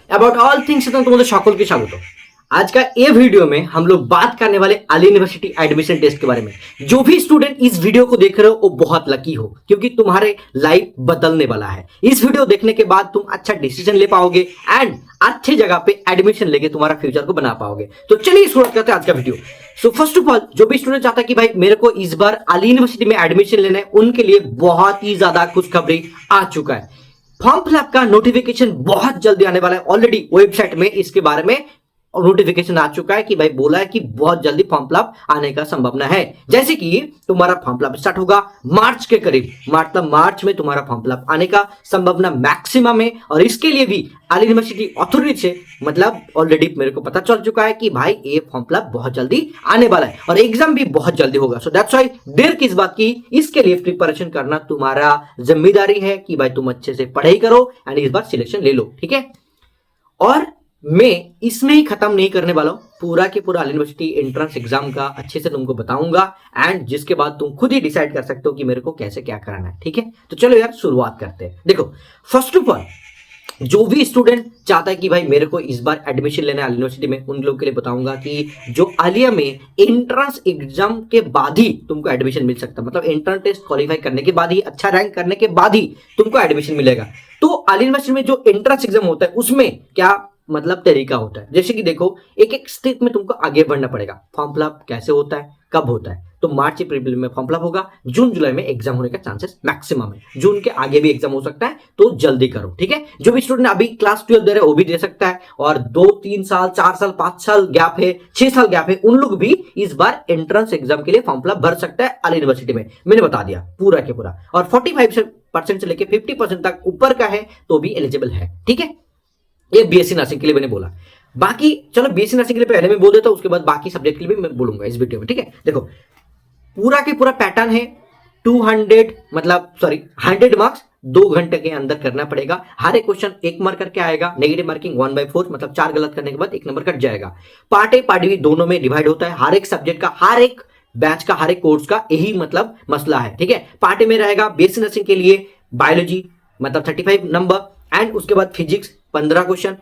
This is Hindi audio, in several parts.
अबाउट ऑल थिंग्स তোমাদের সকলকে স্বাগত। आज का ये वीडियो में हम लोग बात करने वाले अली यूनिवर्सिटी एडमिशन टेस्ट के बारे में। जो भी स्टूडेंट इस वीडियो को देख रहे हो वो बहुत लकी हो, क्योंकि तुम्हारे लाइफ बदलने वाला है। इस वीडियो देखने के बाद तुम अच्छा डिसीजन ले पाओगे एंड अच्छी जगह पे एडमिशन लेके तुम्हारा फ्यूचर को बना पाओगे। तो चलिए शुरुआत करते हैं आज का video. So first of all, जो भी स्टूडेंट चाहता है कि भाई मेरे को इस बार अली यूनिवर्सिटी में एडमिशन लेना है, उनके लिए बहुत ही ज्यादा खुशखबरी आ चुका है। फॉर्म फिलअप का नोटिफिकेशन बहुत जल्दी आने वाला है। ऑलरेडी वेबसाइट में इसके बारे में नोटिफिकेशन आ चुका है कि भाई बोला है कि बहुत जल्दी फॉर्म फिलअप आने का संभावना है। जैसे कि तुम्हारा फॉर्म फिलअप स्टार्ट होगा मार्च के करीब, मतलब मार्च में तुम्हारा फॉर्म फिलअप आने का संभावना मैक्सिमम है। और इसके लिए भी अली यूनिवर्सिटी अथॉरिटी से मतलब ऑलरेडी मेरे को पता चल चुका है कि भाई ये फॉर्म फिलअप बहुत जल्दी आने वाला है और एग्जाम भी बहुत जल्दी होगा। सो दैट्स व्हाई देर किस बात की, इसके लिए प्रिपरेशन करना तुम्हारा जिम्मेदारी है कि भाई तुम अच्छे से पढ़ाई करो एंड इस बार सिलेक्शन ले लो, ठीक है। और मैं इसमें ही खत्म नहीं करने वाला हूं, पूरा के पूरा यूनिवर्सिटी एंट्रेंस एग्जाम का अच्छे से तुमको बताऊंगा एंड जिसके बाद तुम खुद ही डिसाइड कर सकते हो कि मेरे को कैसे क्या करना है, ठीक है। तो चलो यार शुरुआत करते हैं। देखो, फर्स्ट ऑफ ऑल जो भी स्टूडेंट चाहता है कि भाई मेरे को इस बार एडमिशन लेना है यूनिवर्सिटी में, उन लोगों के लिए बताऊंगा कि जो आलिया में एंट्रेंस एग्जाम के बाद ही तुमको एडमिशन मिल सकता है। मतलब एंट्रेंस टेस्ट क्वालिफाई करने के बाद ही, अच्छा रैंक करने के बाद ही तुमको एडमिशन मिलेगा। तो आलिया यूनिवर्सिटी में जो एंट्रेंस एग्जाम होता है उसमें क्या मतलब तरीका होता है, जैसे कि देखो एक एक स्टेप में तुमको आगे बढ़ना पड़ेगा। फॉर्म फिलअप कैसे होता है, कब होता है, तो मार्च अप्रैल में फॉर्म फिलअप होगा, जून जुलाई में एग्जाम होने का चांसेस मैक्सिमम है। जून के आगे भी एग्जाम हो सकता है, तो जल्दी करो, ठीक है। जो भी स्टूडेंट अभी क्लास 12 दे रहे हैं वो भी दे सकता है, और 2-3 साल 4 साल 5 साल गैप है, 6 साल गैप है, उन लोग भी इस बार एंट्रेंस एग्जाम के लिए फॉर्म फिलअप भर सकता है अली यूनिवर्सिटी में। मैंने बता दिया पूरा के पूरा। और 45% से लेकर 50% तक ऊपर का है तो भी एलिजिबल है, ठीक है। ये बीएससी नर्सिंग के लिए मैंने बोला। बाकी चलो बीएससी नर्सिंग के लिए पहले मैं बोल देता हूं, उसके बाद बाकी सब्जेक्ट के लिए भी मैं बोलूंगा इस वीडियो में, ठीक है। देखो पूरा के पूरा पैटर्न है 100 मार्क्स 2 घंटे के अंदर करना पड़ेगा। हर एक क्वेश्चन 1 मार्क करके आएगा। नेगेटिव मार्किंग 1/4, मतलब 4 गलत करने के बाद 1 नंबर कट जाएगा। पार्ट ए पार्ट बी दोनों में डिवाइड होता है। हर एक सब्जेक्ट का, हर एक बैच का, हर एक कोर्स का यही मतलब मसला है, ठीक है। पार्ट ए में रहेगा बीएससी नर्सिंग के लिए बायोलॉजी, मतलब 35 नंबर, एंड उसके बाद फिजिक्स 15 क्वेश्चन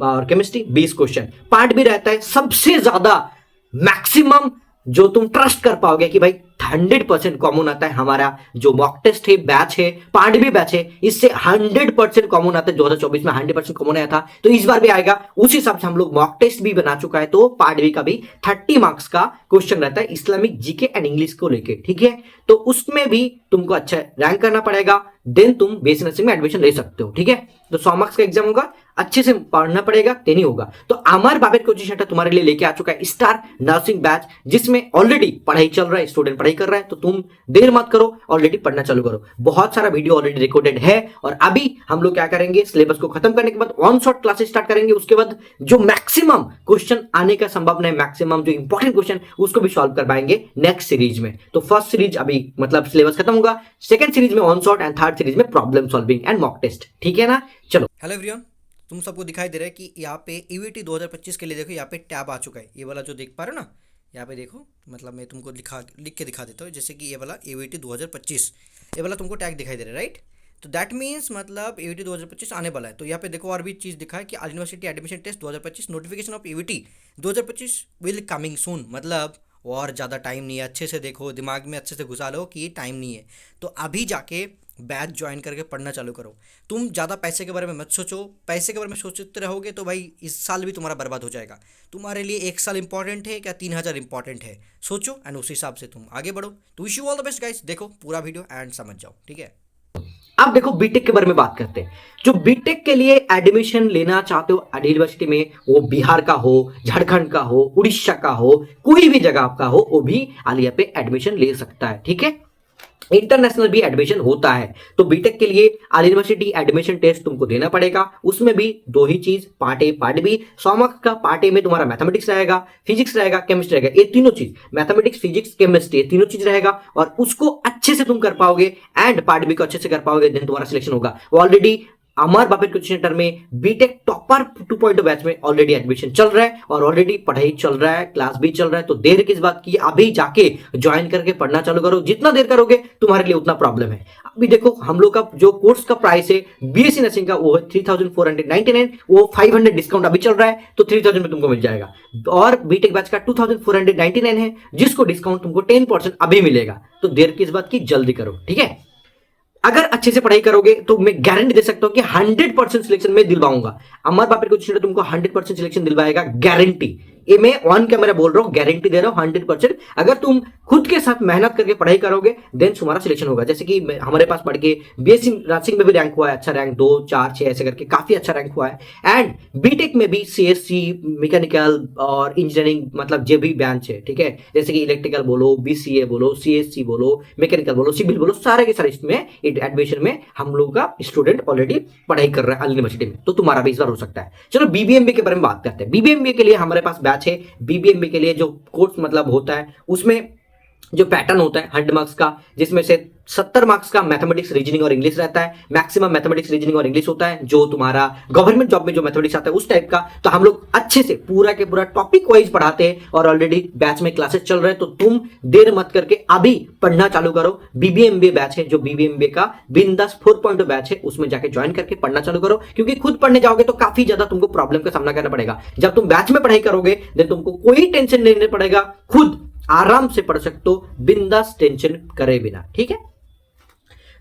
और केमिस्ट्री 20 क्वेश्चन। पार्ट भी रहता है सबसे ज्यादा मैक्सिमम जो तुम ट्रस्ट कर पाओगे कि भाई 100% कॉमन आता है। हमारा जो मॉक टेस्ट है, बैच है, पार्ट भी बैच है, इससे 100% कॉमन आता है। 2024 में 100% कॉमन आया था, तो इस बार भी आएगा। उस हिसाब से हम लोग मॉक टेस्ट भी बना चुका है, तो पार्ट बी का भी 30 मार्क्स का क्वेश्चन रहता है इस्लामिक जीके एंड इंग्लिश को लेके, ठीक है। तो उसमें भी तुमको अच्छा रैंक करना पड़ेगा, देन तुम बीएससी नर्सिंग में एडमिशन ले सकते हो, ठीक है। तो 100 मार्क्स का एग्जाम होगा, अच्छे से पढ़ना पड़ेगा, नहीं होगा। तो अमर बाबेट कोचिंग सेंटर तुम्हारे लिए लेके आ चुका है स्टार नर्सिंग बैच, जिसमें ऑलरेडी पढ़ाई चल रहा है, स्टूडेंट पढ़ाई कर रहा है। तो तुम देर मत करो, ऑलरेडी पढ़ना चालू करो। बहुत सारा वीडियो ऑलरेडी रिकॉर्डेड है। और अभी हम लोग क्या करेंगे, सिलेबस को खत्म करने के बाद ऑन शॉट क्लासेस स्टार्ट करेंगे। उसके बाद जो मैक्सिमम क्वेश्चन आने का संभावना है, मैक्सिमम जो इंपॉर्टेंट क्वेश्चन, उसको भी सॉल्व कर पाएंगे नेक्स्ट सीरीज में। तो फर्स्ट सीरीज अभी मतलब सिलेबस खत्म होगा, सेकंड सीरीज में one shot and third series में problem solving and mock test, ठीक है ना। चलो, हेलो एवरीवन, तुम सबको दिखाई दे रहा है कि यहाँ पे ईवीटी 2025 के लिए देखो, यहाँ पे टैब आ चुका है। ये वाला जो देख पा रहे हो ना, यहाँ पे देखो, मतलब मैं तुमको लिख के दिखा देता हूँ। जैसे कि ये वाला ईवीटी 2025, ये वाला तुमको टैग दिखाई दे रहा है, राइट। तो दैट मीन्स मतलब ईवीटी 2025 आने वाला है। तो यहाँ पे देखो और भी चीज़ दिखा है कि all university admission test 2025 notification of EVT 2025 will coming soon. मतलब और ज़्यादा टाइम नहीं है। अच्छे से देखो, दिमाग में अच्छे से घुसा लो कि ये टाइम नहीं है। तो अभी जाके बैच ज्वाइन करके पढ़ना चालू करो। तुम ज़्यादा पैसे के बारे में मत सोचो। पैसे के बारे में सोचते रहोगे तो भाई इस साल भी तुम्हारा बर्बाद हो जाएगा। तुम्हारे लिए 1 साल इंपॉर्टेंट है क्या 3000 इंपॉर्टेंट है, सोचो एंड उस हिसाब से तुम आगे बढ़ो। तो wish you all the best guys. देखो पूरा वीडियो एंड समझ जाओ, ठीक है। अब देखो बीटेक के बारे में बात करते हैं। जो बीटेक के लिए एडमिशन लेना चाहते हो अली यूनिवर्सिटी में, वो बिहार का हो, झारखंड का हो, उड़ीसा का हो, कोई भी जगह आपका हो, वो भी आलिया पे एडमिशन ले सकता है, ठीक है। इंटरनेशनल भी एडमिशन होता है। तो बीटेक के लिए आल यूनिवर्सिटी एडमिशन टेस्ट तुमको देना पड़ेगा। उसमें भी 2 ही चीज, part A part B. 100 marks का पार्ट ए में तुम्हारा मैथमेटिक्स रहेगा, फिजिक्स रहेगा, केमिस्ट्री रहेगा। ये तीनों चीज, मैथमेटिक्स, फिजिक्स, केमिस्ट्री, ये तीनों चीज रहेगा। और उसको अच्छे से तुम कर पाओगे एंड पार्ट बी को अच्छे से कर पाओगे, देन तुम्हारा सिलेक्शन होगा। ऑलरेडी अमर बापेट कोचिंग सेंटर में बीटेक टॉपर 2.0 बैच में ऑलरेडी एडमिशन चल रहा है और ऑलरेडी पढ़ाई चल रहा है, क्लास भी चल रहा है। तो देर किस बात की, अभी जाके ज्वाइन करके पढ़ना चालू करो। जितना देर करोगे तुम्हारे लिए उतना प्रॉब्लम है। अभी देखो हम लोग का जो कोर्स का प्राइस है बीएससी नर्सिंग का वो है 3499, वो 500 डिस्काउंट अभी चल रहा है तो 3000 में तुमको मिल जाएगा। और बीटेक बैच का 2499 है जिसको डिस्काउंट तुमको 10% अभी मिलेगा। तो देर किस बात की, जल्दी करो, ठीक है। अगर अच्छे से पढ़ाई करोगे तो मैं गारंटी दे सकता हूं कि 100% सिलेक्शन में दिलवाऊंगा। अमर बापेट कोचिंग सेंटर तुमको 100% सिलेक्शन दिलवाएगा, गारंटी। ये मैं ऑन कैमरा बोल रहा हूं, गारंटी दे रहा हूं 100%। अगर तुम खुद के साथ मेहनत करके पढ़ाई करोगे देन तुम्हारा सिलेक्शन होगा। जैसे कि हमारे पास पढ़ के बीएससी नर्सिंग में भी रैंक हुआ है, अच्छा रैंक 2, 4, 6 ऐसे करके काफी अच्छा रैंक हुआ है। एंड बीटेक में भी सीएससी, मैकेनिकल और इंजीनियरिंग मतलब जो भी ब्रांच है, ठीक है, जैसे कि इलेक्ट्रिकल बोलो, बीसीए बोलो, सीएससी बोलो, मैकेनिकल बोलो, सिविल बोलो, सारे के सारे इसमें एडमिशन में हम लोग का स्टूडेंट ऑलरेडी पढ़ाई कर रहा है अली यूनिवर्सिटी में। तो तुम्हारा भी इस बार हो सकता है। चलो बीबीएमबी के बारे में बात करते हैं। बीबीएमबी के लिए हमारे पास बैच है। बीबीएमबी के लिए जो कोर्स मतलब होता है उसमें जो पैटर्न होता है 100 मार्क्स का, जिसमें से 70 मार्क्स का मैथमेटिक्स, रीजनिंग और इंग्लिश रहता है। मैक्सिमम मैथमेटिक्स, रीजनिंग और इंग्लिश होता है जो तुम्हारा गवर्नमेंट जॉब में जो मैथमेटिक्स आता है उस टाइप का। तो हम लोग अच्छे से पूरा के पूरा टॉपिक वाइज पढ़ाते हैं और ऑलरेडी बैच में क्लासेस चल रहे हैं। तो तुम देर मत करके अभी पढ़ना चालू करो। बीबीएमबी बैच है जो बीबीएमबी का बिंदास 4.0 बैच है, उसमें जाके ज्वाइन करके पढ़ना चालू करो। क्योंकि खुद पढ़ने जाओगे तो काफी ज्यादा तुमको प्रॉब्लम का सामना करना पड़ेगा। जब तुम बैच में पढ़ाई करोगे देन तुमको कोई टेंशन नहीं लेना पड़ेगा, खुद आराम से पढ़ सकते हो बिंदास, टेंशन करे बिना, ठीक है।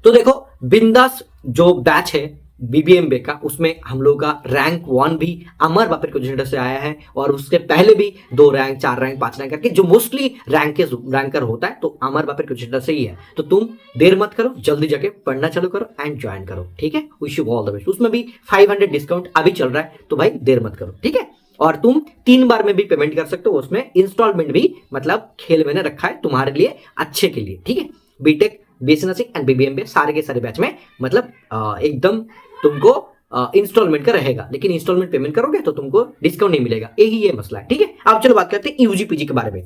तो देखो बिंदास जो बैच है बीबीएमबी का, उसमें हम लोग का रैंक 1 भी अमर बापेट कोचिंग सेंटर से आया है और उसके पहले भी 2 रैंक, 4 रैंक, 5 रैंक करके जो मोस्टली रैंकर होता है तो अमर बापेट कोचिंग सेंटर से ही है। तो तुम देर मत करो, जल्दी जाके पढ़ना चालू करो एंड ज्वाइन करो, ठीक है। Wish you all the best. उसमें भी 500 डिस्काउंट अभी चल रहा है तो भाई देर मत करो, ठीक है। और तुम 3 बार में भी पेमेंट कर सकते हो, उसमें इंस्टॉलमेंट भी मतलब खेल मैंने रखा है तुम्हारे लिए, अच्छे के लिए, ठीक है। BTech, BSc nursing and BBMB सारे के सारे बैच में मतलब एकदम तुमको इंस्टॉलमेंट का रहेगा, लेकिन इंस्टॉलमेंट पेमेंट करोगे तो तुमको डिस्काउंट नहीं मिलेगा। यही ये मसला है, ठीक है। अब चलो बात करते हैं यूजीपीजी के बारे में।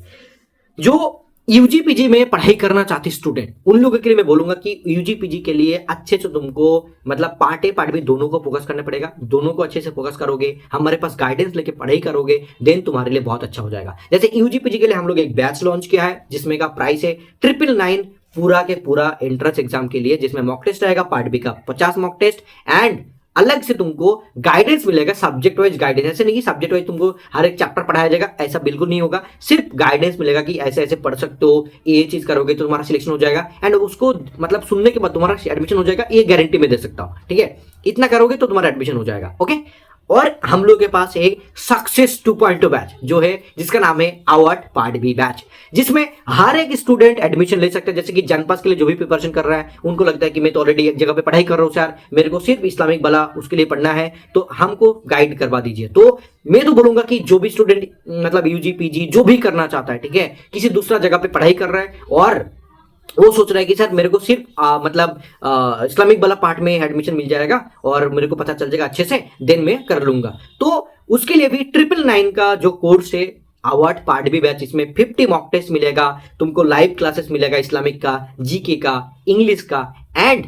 जो यूजीपीजी में पढ़ाई करना चाहते स्टूडेंट उन लोगों के लिए मैं बोलूंगा कि यूजीपीजी के लिए अच्छे से तुमको मतलब पार्ट ए पार्ट बी दोनों को फोकस करना पड़ेगा। दोनों को अच्छे से फोकस करोगे, हमारे पास गाइडेंस लेके पढ़ाई करोगे देन तुम्हारे लिए बहुत अच्छा हो जाएगा। जैसे यूजीपीजी के लिए हम लोग एक बैच लॉन्च किया है जिसमें का प्राइस है 999 पूरा के पूरा एंट्रेंस एग्जाम के लिए, जिसमें मॉक टेस्ट रहेगा, पार्ट बी का 50 मॉक टेस्ट एंड अलग से तुमको गाइडेंस मिलेगा, सब्जेक्ट वाइज गाइडेंस। ऐसे नहीं कि सब्जेक्ट वाइज तुमको हर एक चैप्टर पढ़ाया जाएगा, ऐसा बिल्कुल नहीं होगा। सिर्फ गाइडेंस मिलेगा कि ऐसे ऐसे पढ़ सकते हो, ये चीज करोगे तो तुम्हारा सिलेक्शन हो जाएगा एंड उसको मतलब सुनने के बाद तुम्हारा एडमिशन हो जाएगा, ये गारंटी में दे सकता हूं, ठीक है। इतना करोगे तो तुम्हारा एडमिशन हो जाएगा, ओके। और हम लोग के पास एक सक्सेस 2.0 बैच जो है जिसका नाम है अवार्ड पार्ट बी बैच, जिसमें हर एक स्टूडेंट एडमिशन ले सकता है। जैसे कि जनपास के लिए जो भी प्रिपरेशन कर रहा है उनको लगता है कि मैं तो ऑलरेडी एक जगह पे पढ़ाई कर रहा हूँ सर, मेरे को सिर्फ इस्लामिक वाला उसके लिए पढ़ना है तो हमको गाइड करवा दीजिए। तो मैं तो बोलूंगा कि जो भी स्टूडेंट मतलब यूजीपीजी जो भी करना चाहता है, ठीक है, किसी दूसरा जगह पे पढ़ाई कर रहा है और वो सोच रहा है कि सर मेरे को सिर्फ मतलब इस्लामिक वाला पार्ट में एडमिशन मिल जाएगा और मेरे को पता चल जाएगा अच्छे से देन मैं कर लूंगा, तो उसके लिए भी 999 का जो कोर्स है अवार्ड पार्ट बी बैच, इसमें 50 मॉक टेस्ट मिलेगा तुमको, लाइव क्लासेस मिलेगा इस्लामिक का, जीके का, इंग्लिश का एंड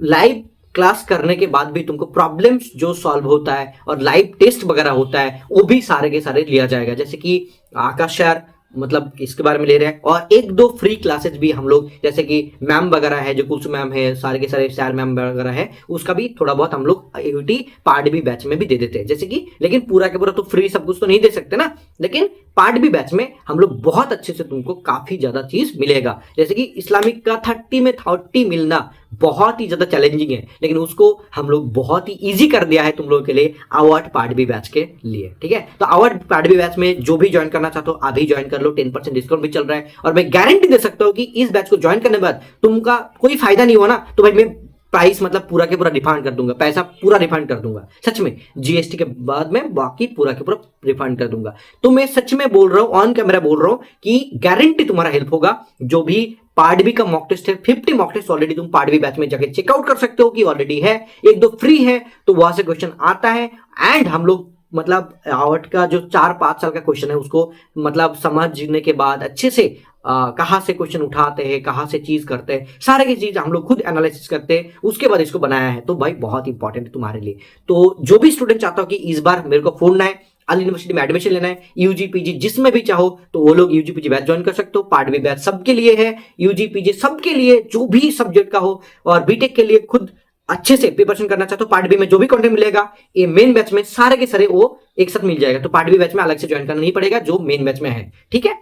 लाइव क्लास करने के बाद भी तुमको प्रॉब्लम्स जो सॉल्व होता है और लाइव टेस्ट वगैरह होता है वो भी सारे के सारे लिया जाएगा। जैसे कि आकाश सर मतलब इसके बारे में ले रहे हैं और 1-2 फ्री क्लासेस भी हम लोग, जैसे कि मैम वगैरह है जो कुछ मैम है, सारे के सारे सर मैम वगैरह है, उसका भी थोड़ा बहुत हम लोग यूटी पार्ट बी बैच में भी दे देते हैं। जैसे कि लेकिन पूरा के पूरा तो फ्री सब कुछ तो नहीं दे सकते ना, लेकिन पार्ट बी बैच में हम लोग बहुत अच्छे से तुमको काफी ज्यादा चीज मिलेगा। जैसे कि इस्लामिक का 30 में 30 मिलना बहुत ही ज्यादा चैलेंजिंग है, लेकिन उसको हम लोग बहुत ही इजी कर दिया है तुम लोगों के लिए अवार्ड पार्ट बी बैच के लिए, ठीक है। तो अवार्ड पार्ट बी बैच में जो भी ज्वाइन करना चाहते हो अभी ज्वाइन कर लो, 10% डिस्काउंट भी चल रहा है और मैं गारंटी दे सकता हूँ कि इस बैच को ज्वाइन करने के बाद तुमका कोई फायदा नहीं हुआ ना तो भाई मैं प्राइस मतलब पूरा के पूरा रिफंड कर दूंगा, पैसा पूरा रिफंड कर दूंगा, सच में जीएसटी के बाद में बाकी पूरा के पूरा रिफंड कर दूंगा। तो मैं सच में बोल रहा हूं, ऑन कैमरा बोल रहा हूं कि गारंटी तुम्हारा हेल्प होगा। जो भी पार्ट बी का मॉक टेस्ट है 50 मॉक टेस्ट ऑलरेडी तुम पार्ट बी बैच में जाके चेकआउट कर सकते हो कि ऑलरेडी है, 1-2 फ्री है तो वहां से क्वेश्चन आता है एंड हम लोग मतलब आउट का जो 4-5 साल का क्वेश्चन है उसको मतलब समझने के बाद अच्छे से कहाँ से क्वेश्चन उठाते हैं, कहाँ से चीज करते हैं, सारे की चीज हम लोग खुद एनालिसिस करते हैं, उसके बाद इसको बनाया है। तो भाई बहुत इंपॉर्टेंट है तुम्हारे लिए। तो जो भी स्टूडेंट चाहता हो कि इस बार मेरे को फोड़ना है, अली यूनिवर्सिटी में एडमिशन लेना है, यूजी पीजी जिसमें भी चाहो तो वो लोग यूजी पीजी बैच ज्वाइन कर सकते हो। पार्ट बी बैच सबके लिए है, यूजी पीजी सबके लिए, जो भी सब्जेक्ट का हो। और बीटेक के लिए खुद अच्छे से प्रिपरेशन करना चाहते हो, पार्ट बी में जो भी कंटेंट मिलेगा ये मेन बैच में सारे के सारे वो एक साथ मिल जाएगा। तो पार्ट बी बैच में अलग से ज्वाइन करना नहीं पड़ेगा जो मेन बैच में है, ठीक है।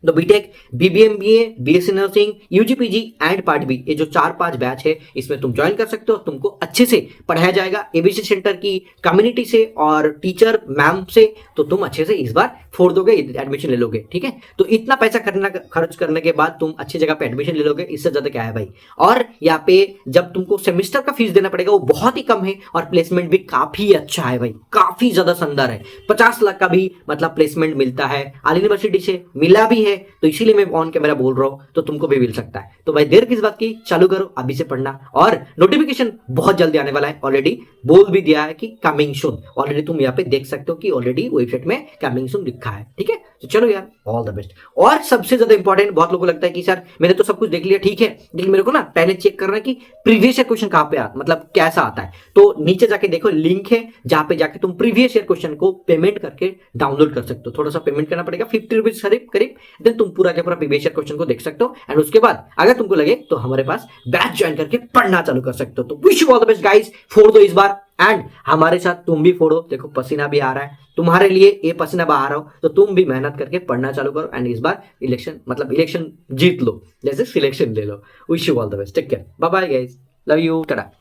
तो BTech, BBMBA, BSc nursing, UG PG and part B, ये जो 4-5 बैच है इसमें तुम ज्वाइन कर सकते हो। तुमको अच्छे से पढ़ाया जाएगा एबीसी सेंटर की कम्युनिटी से और टीचर मैम से। तो तुम अच्छे से इस बार फोड़ दोगे, एडमिशन ले लोगे, ठीक है। तो इतना पैसा खर्च करने के बाद तुम अच्छी जगह पे एडमिशन ले लोगे, इससे ज्यादा क्या है भाई। और यहाँ पे जब तुमको सेमेस्टर का फीस देना पड़ेगा वो बहुत ही कम है और प्लेसमेंट भी काफी अच्छा है भाई, काफी ज्यादा शानदार है। 50 लाख का भी मतलब प्लेसमेंट मिलता है, आली यूनिवर्सिटी से मिला भी है। तो इसीलिए मैं ऑन कैमरा बोल रहा हूं, तो तुमको भी मिल सकता है। तो भाई देर किस बात की, चालू करो अभी से पढ़ना। और नोटिफिकेशन बहुत जल्दी आने वाला है, ऑलरेडी बोल भी दिया है कि कमिंग सून। ऑलरेडी तुम यहाँ पे देख सकते हो कि ऑलरेडी वेबसाइट में कमिंग सून लिखा है, ठीक है। तो चलो यार, ऑल द बेस्ट। और सबसे ज्यादा इंपॉर्टेंट, बहुत लोगों को लगता है कि सर मैंने तो सब कुछ देख लिया, ठीक है, लेकिन मेरे को ना पहले चेक करना है कि प्रीवियस ईयर क्वेश्चन कहाँ पे मतलब कैसा आता है। तो नीचे जाके देखो, लिंक है जहां पे जाके तुम प्रीवियस ईयर क्वेश्चन को पेमेंट करके डाउनलोड कर सकते हो। थोड़ा सा पेमेंट करना पड़ेगा, 50 रुपीज करीब। देन तुम पूरा के पूरा प्रीवियस ईयर क्वेश्चन को देख सकते हो। एंड उसके बाद अगर तुमको लगे तो हमारे पास बैच ज्वाइन करके पढ़ना चालू कर सकते हो। तो wish you all the best guys, फोड़ दो इस बार। एंड हमारे साथ तुम भी फोड़ो, देखो पसीना भी आ रहा है तुम्हारे लिए, ये पसीना बाहर हो तो तुम भी मेहनत करके पढ़ना चालू करो। एंड इस बार इलेक्शन जीत लो, जैसे सिलेक्शन ले लो। Wish you all the best, take care, bye bye guys, love you, Tata.